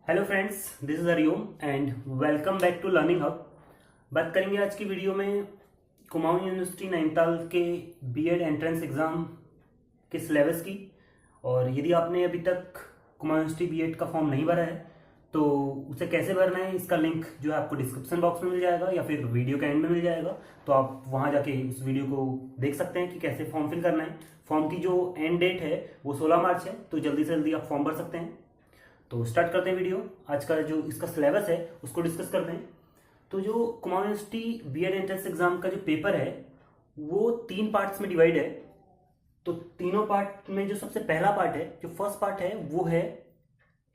Hello friends, this is Hariom and welcome back to learning hub. बात करेंगे आज की वीडियो में कुमाऊं यूनिवर्सिटी नैनीताल के बीएड एंट्रेंस एग्ज़ाम के सिलेबस की। और यदि आपने अभी तक कुमाऊं यूनिवर्सिटी बीएड का फॉर्म नहीं भरा है तो उसे कैसे भरना है, इसका लिंक जो है आपको डिस्क्रिप्शन बॉक्स में मिल जाएगा या फिर वीडियो के एंड में मिल जाएगा। तो आप वहाँ जाके उस वीडियो को देख सकते हैं कि कैसे फॉर्म फिल करना है। फॉर्म की जो एंड डेट है वो 16 मार्च है, तो जल्दी से जल्दी आप फॉर्म भर सकते हैं। तो स्टार्ट करते हैं वीडियो। आज का जो इसका सिलेबस है उसको डिस्कस करते हैं। तो जो Kumaon university BEd entrance exam का जो पेपर है वो 3 पार्ट्स में डिवाइड है। तो तीनों पार्ट में जो सबसे पहला पार्ट है, जो फर्स्ट पार्ट है, वो है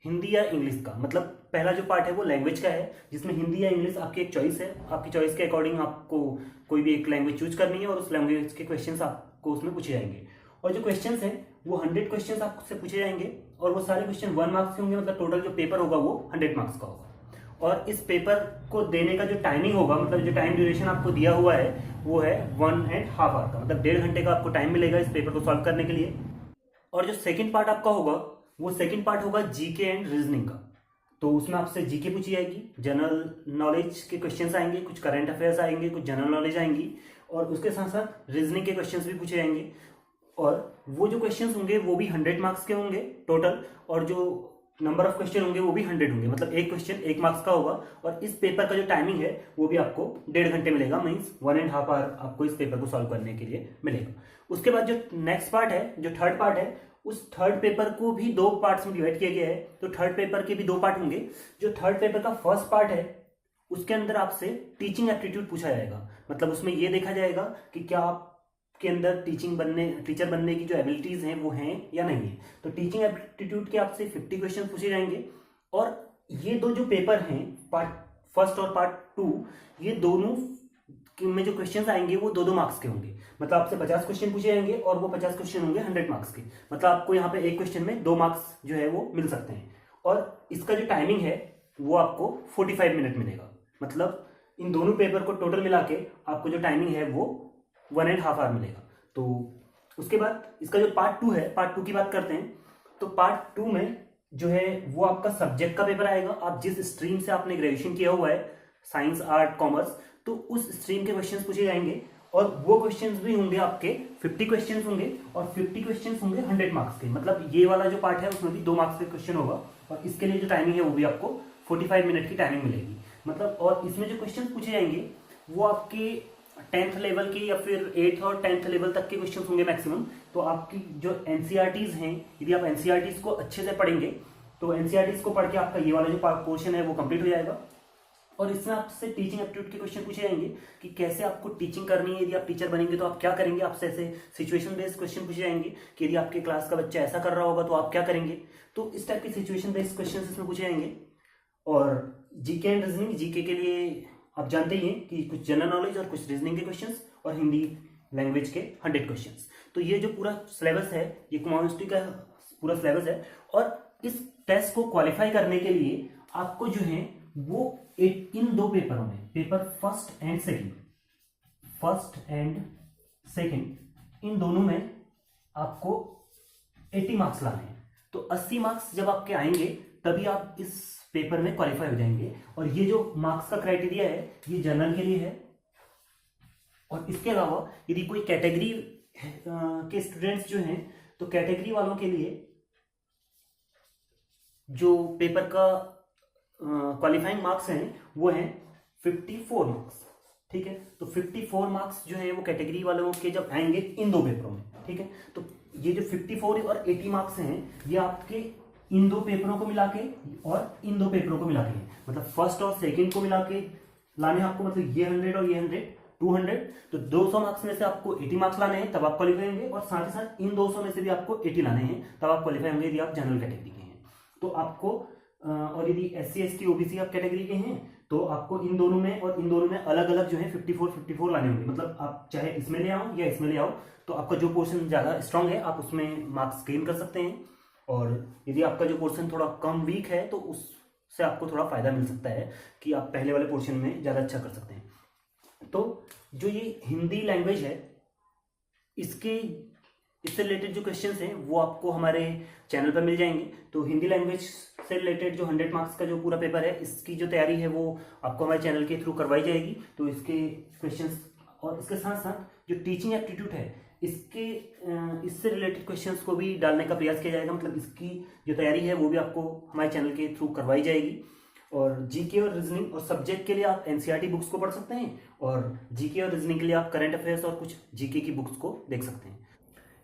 हिंदी या इंग्लिश का। मतलब पहला जो पार्ट है वो लैंग्वेज का है, जिसमें हिंदी या इंग्लिश आपकी एक चॉइस है। आपकी चॉइस के अकॉर्डिंग आपको कोई भी एक लैंग्वेज चूज करनी है और उस लैंग्वेज के क्वेश्चंस आपको उसमें पूछे जाएंगे। और जो क्वेश्चंस हैं वो 100 क्वेश्चंस आपसे पूछे जाएंगे और वो सारे क्वेश्चन 1 मार्क्स के होंगे। मतलब टोटल जो पेपर होगा वो 100 मार्क्स का होगा। और इस पेपर को देने का जो टाइमिंग होगा, मतलब जो टाइम ड्यूरेशन आपको दिया हुआ है वो है 1.5 आवर का। मतलब 1.5 घंटे का आपको टाइम मिलेगा इस पेपर को सॉल्व करने के लिए। और जो सेकंड पार्ट आपका होगा वो सेकंड पार्ट होगा जीके एंड रीजनिंग का। तो उसमें आपसे जीके पूछी जाएगी, जनरल नॉलेज के क्वेश्चंस आएंगे, कुछ करंट अफेयर्स आएंगे, कुछ जनरल नॉलेज आएंगी और उसके साथ साथ रीजनिंग के क्वेश्चंस भी पूछे जाएंगे। और वो जो क्वेश्चंस होंगे वो भी 100 मार्क्स के होंगे टोटल। और जो नंबर ऑफ क्वेश्चन होंगे वो भी 100 होंगे। मतलब एक क्वेश्चन 1 मार्क्स का होगा। और इस पेपर का जो टाइमिंग है वो भी आपको 1.5 घंटे मिलेगा। मीन्स 1.5 आवर आपको इस पेपर को सॉल्व करने के लिए मिलेगा। उसके बाद जो नेक्स्ट पार्ट है, जो थर्ड पार्ट है, उस थर्ड पेपर को भी 2 पार्ट्स में डिवाइड किया गया है। तो थर्ड पेपर के भी 2 पार्ट होंगे। जो थर्ड पेपर का फर्स्ट पार्ट है उसके अंदर आपसे टीचिंग एप्टीट्यूड पूछा जाएगा। मतलब उसमें यह देखा जाएगा कि क्या आप के अंदर टीचर बनने की जो एबिलिटीज हैं वो हैं या नहीं है। तो टीचिंग एप्टीट्यूड के आपसे 50 क्वेश्चन पूछे जाएंगे। और ये दो जो पेपर हैं, पार्ट फर्स्ट और पार्ट 2, ये दोनों में जो क्वेश्चंस आएंगे वो 2-2 मार्क्स के होंगे। मतलब आपसे 50 क्वेश्चन पूछे जाएंगे और वो 50 क्वेश्चन होंगे 100 मार्क्स के। मतलब आपको यहाँ पे एक क्वेश्चन में 2 मार्क्स जो है वो मिल सकते हैं। और इसका जो टाइमिंग है वो आपको 45 मिनट मिलेगा। मतलब इन दोनों पेपर को टोटल मिला के आपको जो टाइमिंग है वो 1.5 आवर मिलेगा। तो उसके बाद इसका जो पार्ट 2 है, पार्ट 2 की बात करते हैं। तो पार्ट 2 में जो है वो आपका सब्जेक्ट का पेपर आएगा। आप जिस स्ट्रीम से आपने ग्रेजुएशन किया हुआ है, साइंस, आर्ट, कॉमर्स, तो उस स्ट्रीम के क्वेश्चंस पूछे जाएंगे। और वो क्वेश्चंस भी होंगे आपके 50 क्वेश्चंस होंगे और 50 क्वेश्चंस होंगे 100 मार्क्स के। मतलब ये वाला जो पार्ट है उसमें भी 2 मार्क्स के क्वेश्चन होगा। और इसके लिए जो टाइमिंग है वो भी आपको 45 मिनट की टाइमिंग मिलेगी। मतलब और इसमें जो क्वेश्चन पूछे जाएंगे वो आपके 10th लेवल के या फिर 8th और 10th लेवल तक के क्वेश्चंस होंगे मैक्सिमम। तो आपकी जो एनसीईआरटीज हैं, यदि आप एनसीईआरटीज को अच्छे से पढ़ेंगे तो एनसीईआरटीज को पढ़ के आपका ये वाला जो पोर्शन है वो कंप्लीट हो जाएगा। और इसमें आपसे टीचिंग एप्टीट्यूड के क्वेश्चन पूछे जाएंगे कि कैसे आपको टीचिंग करनी है। यदि आप टीचर बनेंगे तो आप क्या करेंगे। आपसे ऐसे सिचुएशन बेस्ड क्वेश्चन पूछे जाएंगे कि यदि आपके क्लास का बच्चा ऐसा कर रहा होगा तो आप क्या करेंगे। तो इस टाइप के सिचुएशन बेस्ड क्वेश्चन इसमें पूछे जाएंगे। और जीके एंड रीजनिंग, जीके के लिए आप जानते ही हैं कि कुछ जनरल नॉलेज और कुछ रीजनिंग के क्वेश्चंस और हिंदी लैंग्वेज के 100 क्वेश्चंस। तो ये जो पूरा सिलेबस है ये कुमाऊं यूनिवर्सिटी का पूरा सिलेबस है। और इस टेस्ट को क्वालिफाई करने के लिए आपको जो है वो इन 2 पेपरों में, पेपर फर्स्ट एंड सेकंड, इन दोनों में आपको 80 मार्क्स लाने हैं। तो 80 मार्क्स जब आपके आएंगे तभी आप इस पेपर में क्वालिफाई हो जाएंगे। और ये जो मार्क्स का क्राइटेरिया है ये जनरल के लिए है। और इसके अलावा यदि कोई कैटेगरी के स्टूडेंट्स जो हैं तो कैटेगरी वालों के लिए जो पेपर का क्वालिफाइंग मार्क्स हैं वो हैं 54 मार्क्स। ठीक है, तो 54 मार्क्स जो है वो कैटेगरी वालों के जब आएंगे इन 2 पेपरों में। ठीक है, तो ये जो 54 और 80 मार्क्स हैं ये आपके इन 2 पेपरों को मिला के और इन 2 पेपरों को मिला के, मतलब फर्स्ट और सेकंड को मिला के लाने आपको। मतलब ये 100 और ये 100, 200। तो 200 मार्क्स में से आपको 80 मार्क्स लाने हैं तब आप क्वालिफाई होंगे। और साथ ही साथ इन 200 में से भी आपको 80 लाने हैं तब आप क्वालिफाई होंगे यदि आप जनरल कैटेगरी के हैं। तो आपको और यदि SC ST OBC आप कैटेगरी के हैं तो आपको इन दोनों में और इन दोनों में अलग अलग जो है 54 लाने होंगे। मतलब आप चाहे इसमें ले आओ या इसमें ले आओ, तो आपका जो पोर्शन ज़्यादा स्ट्रांग है आप उसमें मार्क्स गेन कर सकते हैं। और यदि आपका जो पोर्शन थोड़ा कम वीक है तो उससे आपको थोड़ा फायदा मिल सकता है कि आप पहले वाले पोर्शन में ज़्यादा अच्छा कर सकते हैं। तो जो ये हिंदी लैंग्वेज है इसके इससे रिलेटेड जो क्वेश्चंस हैं वो आपको हमारे चैनल पर मिल जाएंगे। तो हिंदी लैंग्वेज से रिलेटेड जो 100 मार्क्स का जो पूरा पेपर है, इसकी जो तैयारी है वो आपको हमारे चैनल के थ्रू करवाई जाएगी। तो इसके क्वेश्चंस और इसके साथ साथ जो टीचिंग एप्टीट्यूड है इससे रिलेटेड क्वेश्चंस को भी डालने का प्रयास किया जाएगा। मतलब इसकी जो तैयारी है वो भी आपको हमारे चैनल के थ्रू करवाई जाएगी। और जीके और रीजनिंग और सब्जेक्ट के लिए आप एनसीईआरटी बुक्स को पढ़ सकते हैं, और जीके और रीजनिंग के लिए आप करंट अफेयर्स और कुछ जीके की बुक्स को देख सकते हैं।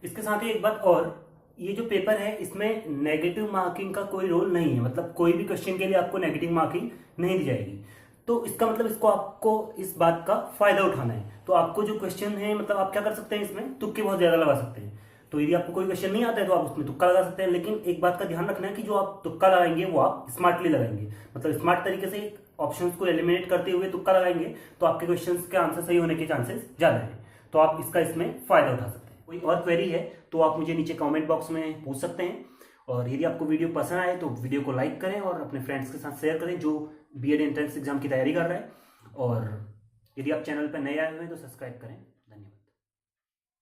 इसके साथ ही एक बात और, ये जो पेपर है इसमें नेगेटिव मार्किंग का कोई रोल नहीं है। मतलब कोई भी क्वेश्चन के लिए आपको नेगेटिव मार्किंग नहीं दी जाएगी। तो इसका मतलब इसको आपको इस बात का फायदा उठाना है। तो आपको जो क्वेश्चन है, मतलब आप क्या कर सकते हैं, इसमें तुक्के बहुत ज्यादा लगा सकते हैं। तो यदि आपको कोई क्वेश्चन नहीं आता है तो आप उसमें तुक्का लगा सकते हैं, लेकिन एक बात का ध्यान रखना है कि जो आप तुक्का लगाएंगे वो आप स्मार्टली लगाएंगे। मतलब स्मार्ट तरीके से ऑप्शंस को एलिमिनेट करते हुए तुक्का लगाएंगे तो आपके क्वेश्चंस के आंसर सही होने के चांसेस ज्यादा हैं। तो आप इसका इसमें फायदा उठा सकते हैं। कोई और क्वेरी है तो आप मुझे नीचे कमेंट बॉक्स में पूछ सकते हैं। और यदि आपको वीडियो पसंद आए तो वीडियो को लाइक करें और अपने फ्रेंड्स के साथ शेयर करें जो बीएड एंट्रेंस एग्जाम की तैयारी कर रहे हैं। और यदि आप चैनल पर नए आए हुए हैं तो सब्सक्राइब करें।